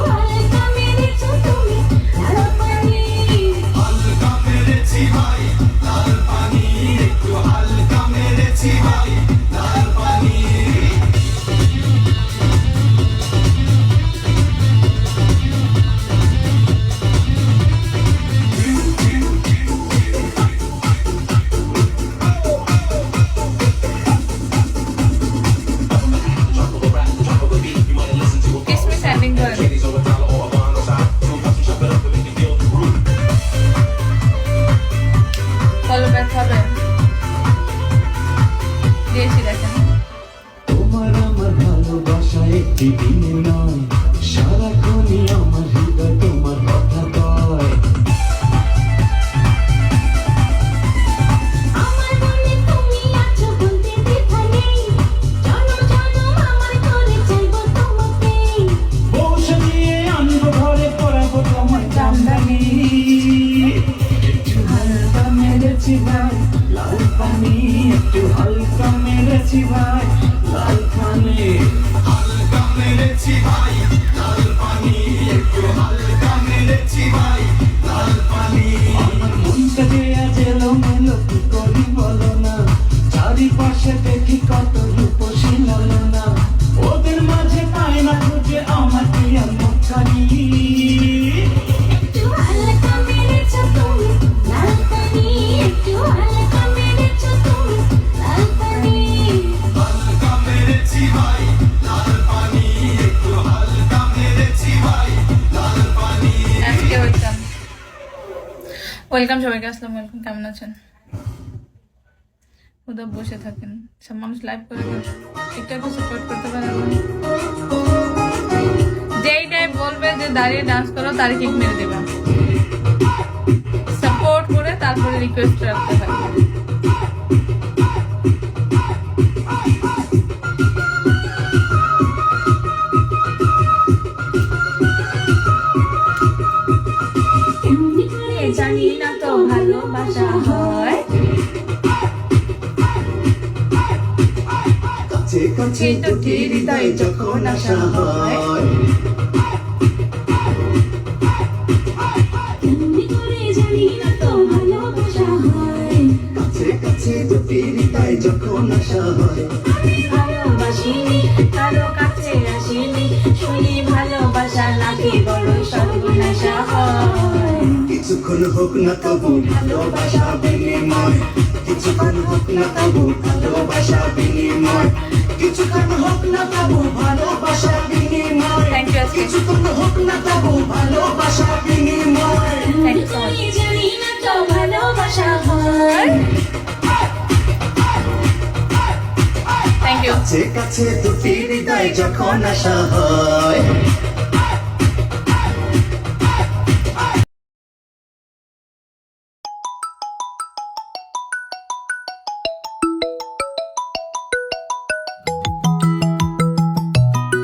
হালকা মেরেছো তুমি লাল পানি হালকা মেরেছি ভাই লাল পানি একটু হালকা মেরেছি ভাই লাল পানি কিসমিস এন্ডিং করে ফলো ব্যাক হবে দিয়েছি দেখেন তোমার আমার ভালোবাসা একটি দিনে নয় সারাক্ষণই আমার হৃদয় তোমার কথা কয় আমার মনে তুমি আছো বলতে দ্বিধা নেই জনম জনম আমার করে চাইবো তোমাকে বসে দিয়ে আনবো ঘরে পড়াবো তোমার জামদানি একটু হালকা মেরেছি ভাই লাল পানি একটু হালকা মেরেছি ভাই লাল পানি হালকা মেরেছি ভাই লাল পানি একটু হালকা মেরেছি ভাই লাল পানি আমার মনটা যে আজ এলোমেলো কি করি বলো না চারিপাশে দেখি কত রূপসী লালনা ওদের মাঝে পাই না খুঁজে আমার প্রিয় মুখানি একটু হালকা মেরেছো তুমি লাল পানি একটু হালকা মেরেছো তুমি লাল পানি হালকা মেরেছি ভাই লাল পানি একটু হালকা মেরেছি ভাই লাল পানি আজকে ওয়েলকাম সবাইকে আসসালামু আলাইকুম কেমন আছেন খুদা বসে থাকেন সব মানুষ লাইভ করে টিকটকে সাপোর্ট করতে পারে না যেইটাই বলবে যে দাঁড়িয়ে ডান্স করো তারই কিক মেরে দেবা সাপোর্ট করে তারপরে রিকোয়েস্ট রাখতে থাকবে এমনি করে জানি না তো ভালোবাসা হয় কাছে কাছে দুটি হৃদয় যখন আশা হয় এমনি করে জানি না তো ভালোবাসা হয় কাছে কাছে দুটি হৃদয় যখন আশা হয় আমি ভালোবাসিনি কারো কাছে আসিনি শুনি ভালোবাসা নাকি বড় সর্বনাশা হয় কিছুক্ষণ হোক না তবু ভালোবাসা বিনিময় কিছুক্ষণ হোক না তবু ভালোবাসা বিনিময় কিছুক্ষণ হোক না তবু ভালোবাসা বিনিময় থ্যাংক ইউ আজকে কিছুক্ষণ হোক না তবু ভালোবাসা বিনিময় থ্যাংক ইউ সো মাচ আমি জানি না তো ভালোবাসা হয় থ্যাংক ইউ কাছে কাছে দুটি হৃদয় যখন আশা হয়